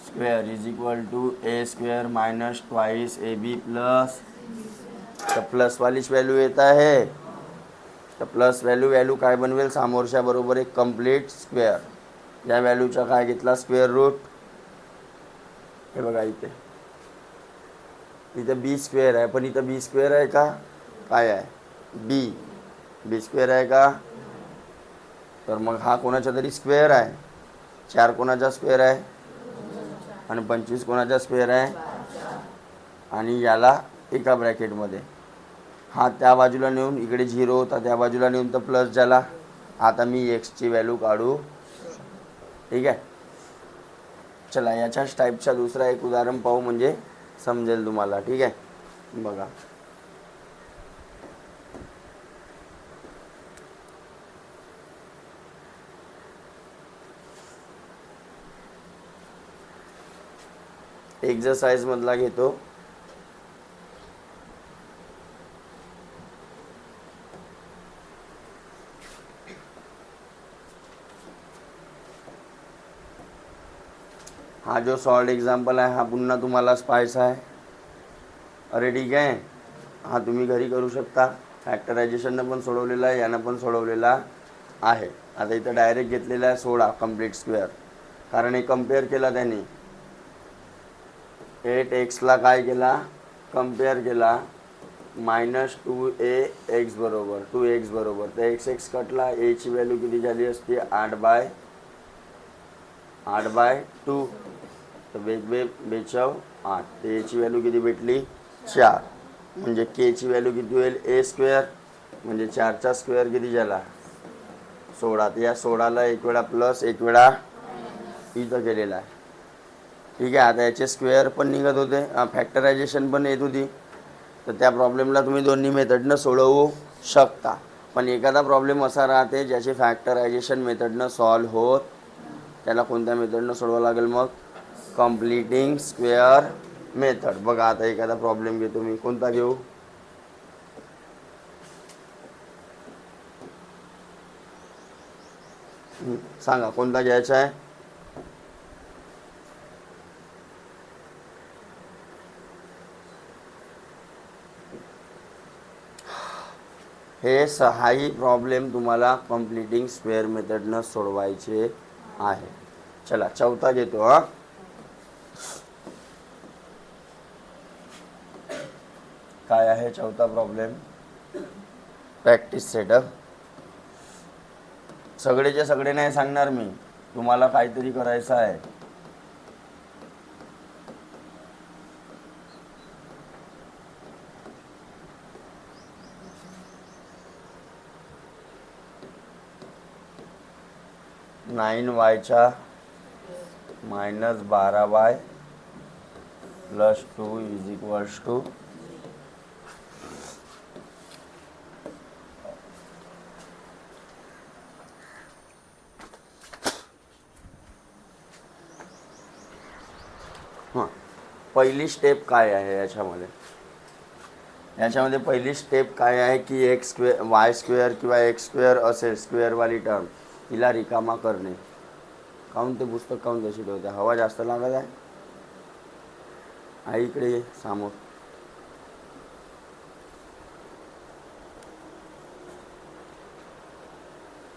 square is equal to A square minus twice A B plus. तर प्लसवालीच व्हॅल्यू येत आहे. तर प्लस व्हॅल्यू काय बनवेल समोरच्या बरोबर एक कंप्लीट स्क्वेअर. या व्हॅल्यूचा काय घेतला स्क्वेअर रूट. हे बघा इथं बी स्क्वेअर आहे पण इथं बी स्क्वेअर आहे का काय आहे बी स्क्वेअर आहे का. तर मग हा कोणाचा तरी स्क्वेअर आहे. 4 कोणाचा स्क्वेअर आहे आणि 25 कोणाचा स्क्वेअर आहे. आणि याला एका ब्रॅकेटमध्ये हा त्या बाजूला नेऊन इकडे 0 होता त्या बाजूला नेऊन तर प्लस झाला. आता मी एक्सची व्हॅल्यू काढू. ठीक आहे. चला याच्याच टाईपचा दुसरा एक उदाहरण पाहू म्हणजे समजेल तुम्हाला. ठीक आहे. बघा एक्झरसाइज मधला घेतो. हा जो सॉल्ड एक्झाम्पल आहे हा पुन्हा तुम्हालाच पाहायचा आहे. अरे ठीक आहे. हा तुम्ही घरी करू शकता. फॅक्टरायझेशननं पण सोडवलेला आहे यानं पण सोडवलेला आहे. आता इथं डायरेक्ट घेतलेला आहे 16 कंप्लीट स्क्वेअर कारण हे कम्पेअर केला त्यांनी 8x काय केला कम्पेअर केला -2ax बरोबर 2x बरोबर. तर x कटला. एची व्हॅल्यू किती झाली असती 8/2. तर बेचाव 8. तर एची व्हॅल्यू किती भेटली 4. म्हणजे केची व्हॅल्यू किती होईल ए स्क्वेअर म्हणजे 4चा स्क्वेअर किती झाला 16. तर या 16ला एक वेळा प्लस एक वेळा इथं केलेला आहे. ठीक आहे. आता याचे स्क्वेअर पण निघत होते फॅक्टरायझेशन पण येत होती. तर त्या प्रॉब्लेमला तुम्ही दोन्ही मेथडनं सोडवू शकता. पण एखादा प्रॉब्लेम असा राहते ज्याचे फॅक्टरायझेशन मेथडनं सॉल्व होत त्याला कोणत्या मेथडनं सोडवावं लागेल मग कम्प्लिटिंग स्क्वेअर मेथड. बघा आता एखादा प्रॉब्लेम घेतो मी. कोणता घेऊ सांगा कोणता घ्यायचा आहे. हे 6ही प्रॉब्लेम तुम्हाला कम्प्लिटिंग स्क्वेअर मेथडनं सोडवायचे आहे. चला चौथा घेतो. हा काय आहे चौथा प्रॉब्लेम प्रॅक्टिस सेटअप. सगळेचे सगळे नाही सांगणार मी तुम्हाला काहीतरी करायचं आहे. -9y -12y + 2 is equals to पहिली स्टेप काय आहे याच्यामध्ये पहिली स्टेप काय आहे की एक्स स्क्वेअर वाय स्क्वेअर किंवा एक्स स्क्वेअर असेल स्क्वेअरवाली टर्म तिला रिकामा करणे. काहून ते पुस्तक काहून तशी ठेवते हवा जास्त लागत आहे. आई इकडे ये समोर.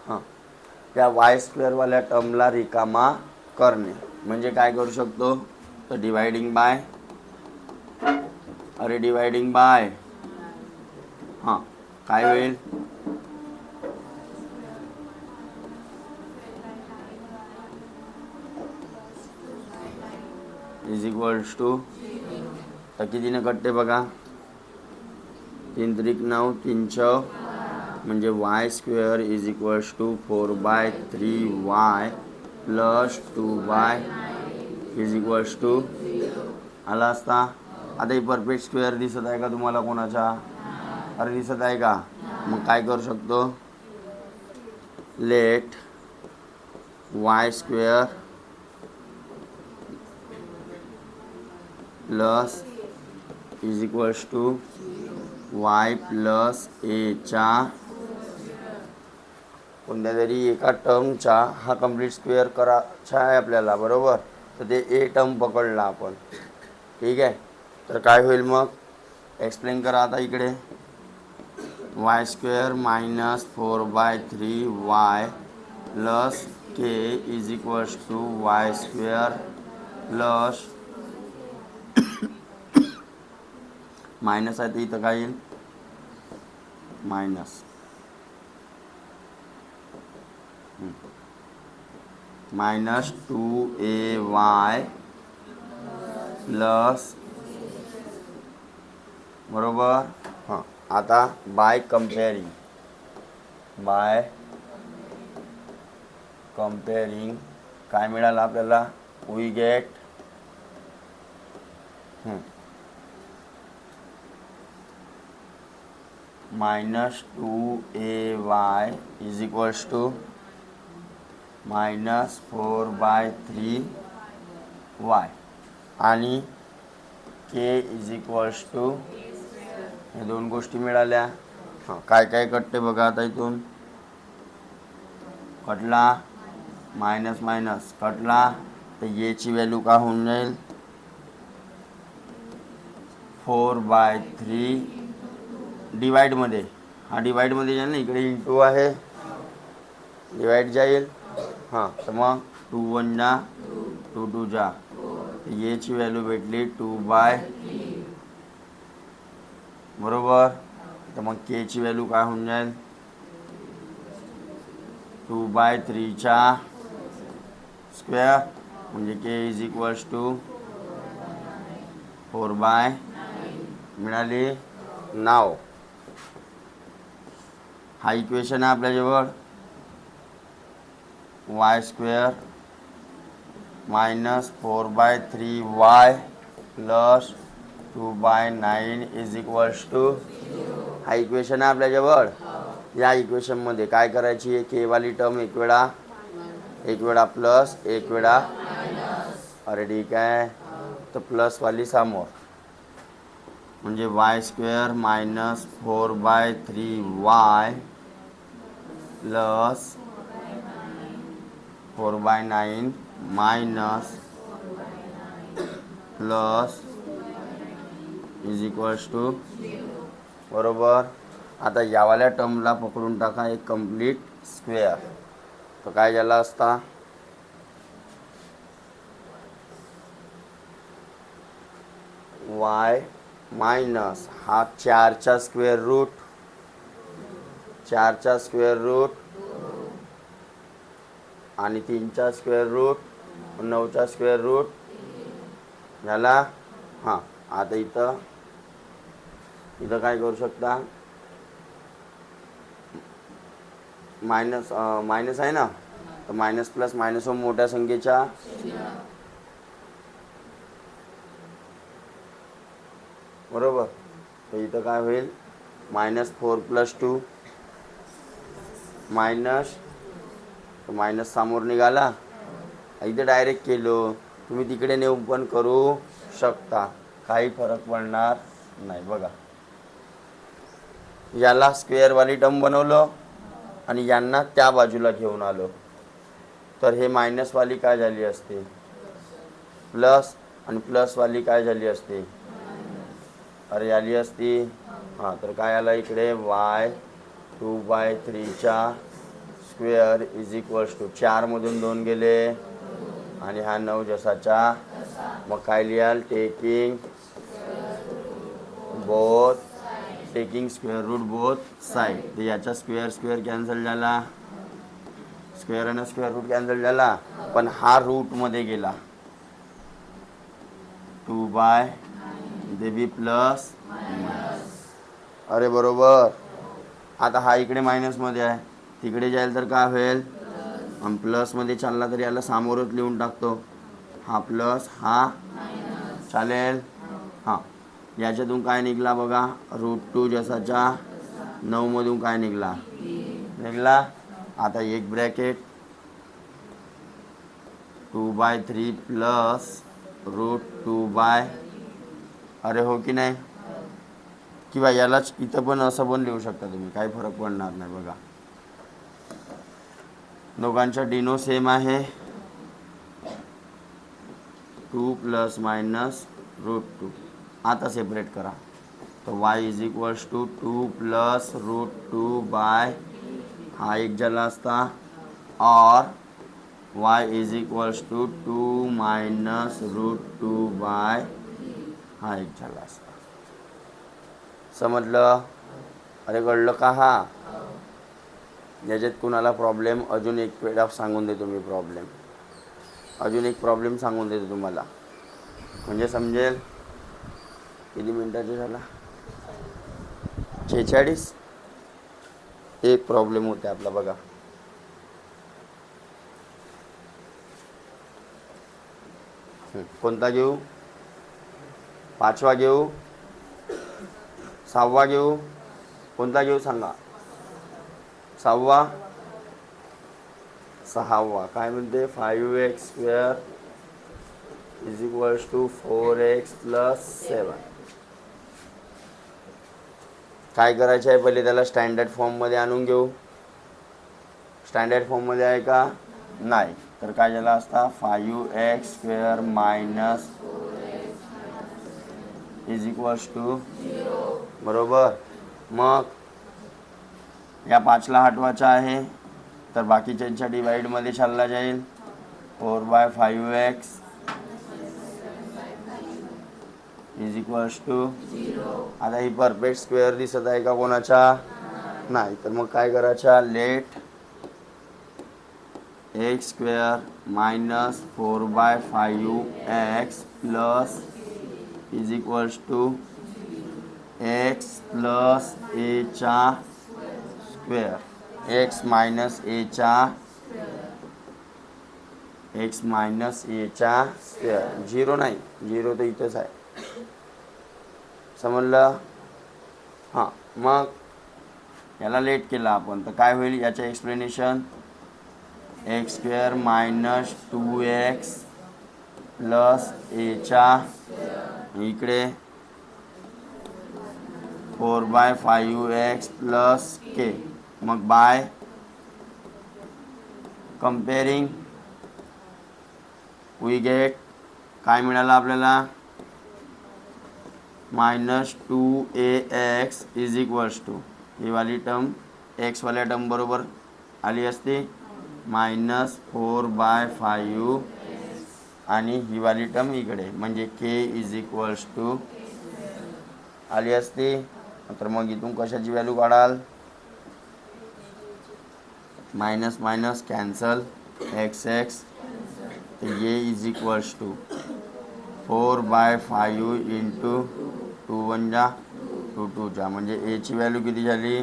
हां त्या वाय स्क्वेअरवाल्या टर्मला रिकामा करणे म्हणजे काय करू शकतो तर डिवायडिंग बाय डिवायडिंग बाय हां काय होईल इज इक्वल्स टू, तर कितीने कटते बघा, 3 त्रिक 9, 3 6, म्हणजे y square is equals to 4/3y plus 2y is equals to आला असता. आता ही परफेक्ट स्क्वेअर दिसत आहे का तुम्हाला कोणाचा? अरे दिसत आहे का? मग काय करू शकतो, let y square plus is equals to y plus एच्या कोणत्या तरी एका टर्मचा हा कंप्लीट स्क्वेअर करायचा आहे आपल्याला, बरोबर. तर ते ए टर्म पकडला आपण, ठीक आहे. तर काय होईल मग, एक्सप्लेन करा आता इकडे. Y square minus 4/3y plus K is equals to y square plus minus आहे तर इथं काय येईल, मायनस मायनस 2ay प्लस, बरोबर. हां, आता बाय कम्पेअरिंग काय मिळालं आपल्याला, we get minus 2ay is equals to minus 4/3y आणि के इज इक्वल्स टू, हे दोन गोष्टी मिळाल्या. हां, काय काय कटते बघा आता, इथून कटला, मायनस मायनस कटला, तर येची व्हॅल्यू का होऊन जाईल, 4/3 डिवाईडमध्ये, हा डिवाईडमध्ये जाईल ना, इकडे इंटू आहे, डिवाईड जाईल. हां, तर मग 2 1 जा 2 2 जा, येची व्हॅल्यू भेटली 2/, बरोबर. तर मग केची व्हॅल्यू काय होऊन जाईल, 2/3चा स्क्वेअर, म्हणजे के इज इक्वल्स टू 4/, मिळाली. नाव हा इक्वेशन आहे आपल्याजवळ, y square minus 4/3y plus 2/9 is equals to, हा इक्वेशन आहे आपल्याजवळ. या इक्वेशनमध्ये काय करायची आहे, केवाली टर्म एक वेळा प्लस एक वेळा, अरे ठीक आहे, तर प्लसवाली समोर, म्हणजे y square minus 4/3y plus 4/9 minus plus is equals to, बरोबर. आता यावाल्या टर्मला पकडून टाका एक कंप्लीट स्क्वेअर, तर काय झाला असता, वाय मायनस हा 4चा स्क्वेअर रूट, 4चा स्क्वेअर रूट आणि 3चा स्क्वेअर रूट, 9चा स्क्वेअर रूट झाला. हां, आता इथं काय करू शकता, मायनस मायनस आहे ना, तर मायनस प्लस मायनस हो मोठ्या संख्येच्या, बरोबर. तर इथं काय होईल, -4 + 2 मायनस, तर मायनस समोर निघाला, इथे डायरेक्ट केलो, तुम्ही तिकडे नेऊन पण करू शकता, काही फरक पडणार नाही. बघा, याला स्क्वेअरवाली टर्म बनवलं आणि यांना त्या बाजूला घेऊन आलो, तर हे मायनसवाली काय झाली असते, प्लस, आणि प्लसवाली काय झाली असते, अरे आली असती. हां, तर काय आला इकडे, वाय 2/3चा स्क्वेअर इज इक्वल्स टू, 4मधून 2 गेले आणि हा 9 जसाचा, मग काय लिहाल, taking square root both side, तर याचा स्क्वेअर कॅन्सल झाला, स्क्वेअर आणि स्क्वेअर रूट कॅन्सल झाला, पण हा रूटमध्ये गेला, 2 बाय इथे बी प्लस. अरे बरोबर. आता हा इकडे मायनसमध्ये आहे, तिकडे जाईल तर काय होईल, आणि प्लसमध्ये चालला तर याला सामोरच लिहून टाकतो. हा प्लस हा चालेल. हां, याच्यातून काय निघाला बघा, √2 जसाच्या 9मधून काय निघाला. आता एक ब्रॅकेट 2/3 प्लस √2 बाय, अरे हो की नाही, किंवा यालाच इथं पण असं पण लिहू शकता तुम्ही, काही फरक पडणार नाही बघा. दोघांचा डिनो सेम आहे. 2 प्लस मायनस √2. आता सेपरेट करा. तर y is equals to 2 plus √2 by, हा एक झाला असता, और y is equals to 2 minus √2 by, हा एक झाला असता. समजलं? अरे कळलं का? हा याच्यात कुणाला प्रॉब्लेम, अजून एक वेळा सांगून देतो मी प्रॉब्लेम, अजून एक प्रॉब्लेम सांगून देतो तुम्हाला, म्हणजे समजेल. किती मिनिटाचे झाला, 46. एक प्रॉब्लेम होते आपला बघा. कोणता घेऊ, 5वा घेऊ, 6वा घेऊ, कोणता घेऊ सांगा. 6वा. काय म्हणते, 5x² is equals to 4x plus 7. काय करायचं आहे, पहिले त्याला स्टँडर्ड फॉर्ममध्ये आणून घेऊ. स्टँडर्ड फॉर्ममध्ये आहे का, नाही, तर काय झाला असता, 5x² minus is equals to, बरोबर. मग या 5ला हटवायचा आहे, तर बाकीच्यांच्या डिवाईडमध्ये चालला जाईल. 4/5x इज इक्वल्स टू, आता ही परफेक्ट स्क्वेअर दिसत आहे का कोणाचा, नाही, तर मग काय करायचा, let x² minus 4/5x plus is equals to x plus एचा स्क्वेअर, x मायनस एचा स्क्वेअर. 0 नाही, 0 तर इथंच आहे. समजलं? हां, मग याला लेट केला आपण तर काय होईल, याचं explanation, x² minus 2x plus एचा, इकडे 4/5x प्लस k. मग बाय कम्पेरिंग वी गेट, काय मिळालं आपल्याला, -2ax इज इक्वल्स टू, ही वाली टर्म एक्सवाल्या टर्म बरोबर आली असती, -4/5 आणि ही वाली टर्म इकडे, म्हणजे k इज इक्वल्स टू आली असती. तर मग इथून कशाची व्हॅल्यू काढाल, मायनस मायनस कॅन्सल, x तर ये इज इक्वल्स टू 4/5 इंटू 2 1 जा 2 2 जा, म्हणजे एची व्हॅल्यू किती झाली,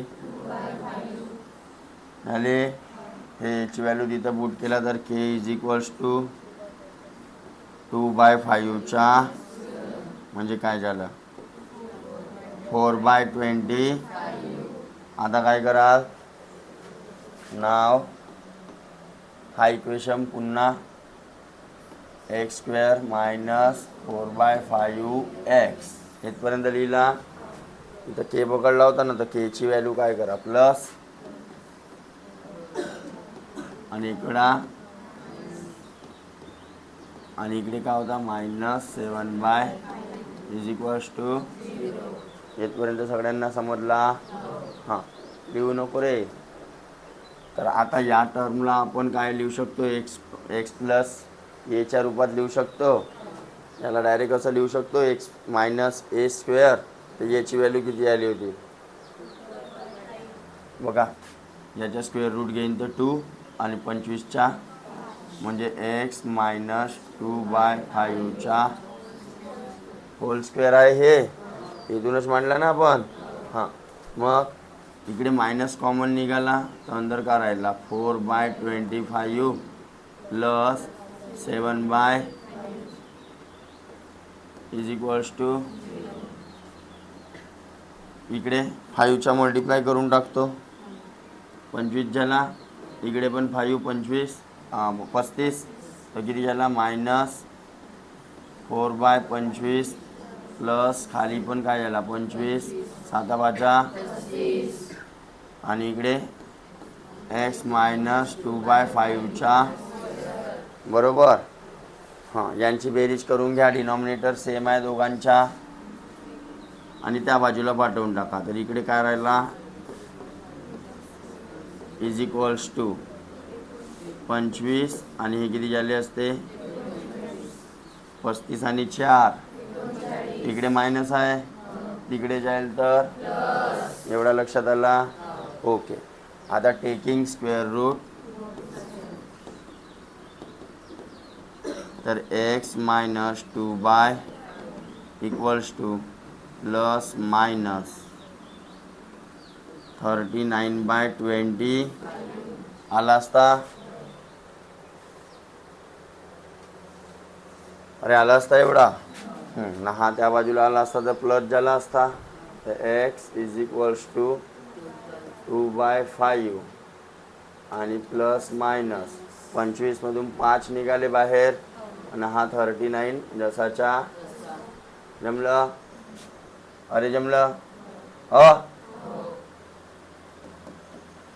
हे एची व्हॅल्यू तिथं पुट केला तर k इज इक्वल्स टू 2/5 म्हणजे काय झालं, 4/20. आता काय कराल, नाव हा इक्वेशन पुन्हा x² मायनस 4/5x इथपर्यंत लिहिला. इथं के पकडला होता ना, तर केची व्हॅल्यू काय करा, प्लस, आणि इकडे काय होता, -7 इज इक्वल्स टू, इथपर्यंत सगळ्यांना समजला. हां, लिहू नको रे. तर आता या टर्मला आपण काय लिहू शकतो, एक्स प्लस एच्या रूपात लिहू शकतो. याला डायरेक्ट असं लिहू शकतो, x मायनस a². तर याची व्हॅल्यू किती आली होती बघा, याच्या स्क्वेअर रूट घेईन तर 2 आणि 25चा म्हणजे x मायनस 2/5 होल स्क्वेअर आहे हे इथूनच मांडलं ना आपण. हां, मग इकडे मायनस कॉमन निघाला तर अंदर का राहिला 4/25 प्लस 7 इज इक्वल्स टू इकडे 5चा मल्टिप्लाय करून टाकतो. 25 झाला, इकडे पण 5 25 35 तर किती झाला -4/25 प्लस खाली पण काय झाला 25 7/5 आणि इकडे x -2/5चा बरोबर. हां, यांची बेरीज करून घ्या. डिनॉमिनेटर सेम आहे दोघांच्या आणि त्या बाजूला पाठवून टाका. तर इकडे काय राहिला इज इक्वल्स टू 25 आणि हे किती झाले असते 35 आणि 4. इकडे मायनस आहे, तिकडे जाईल तर एवढा लक्षात आला. ओके, आता टेकिंग स्क्वेअर रूट तर x -2 equals to plus minus 39/20 आला असता. अरे आला असता एवढा ना, हा त्या बाजूला आला असता तर प्लस झाला असता. तर x इज इक्वल्स टू 2/5 आणि प्लस मायनस 25मधून 5 निघाले बाहेर आणि हा 39 जसाच्या जमलं. अरे जमलं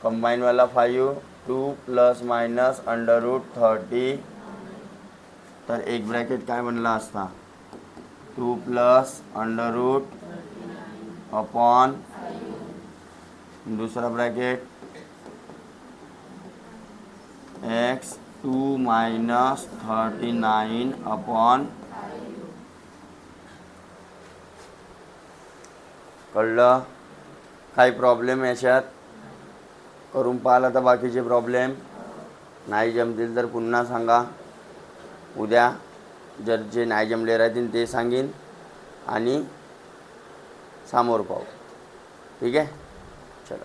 कंबाईनवाला 5 2 प्लस मायनस √30 तर एक ब्रॅकेट काय बनला असता 2 प्लस √ अपॉन दूसरा ब्रॅकेट x 2 - 39 अपॉन. कळलं? काही प्रॉब्लेम याच्यात करून पाहिला तर बाकीचे प्रॉब्लेम नाही जमतील तर पुन्हा सांगा. उद्या जर जे नाही जमले राहतील ते सांगेन आणि समोर पाहू. ठीक आहे, चला.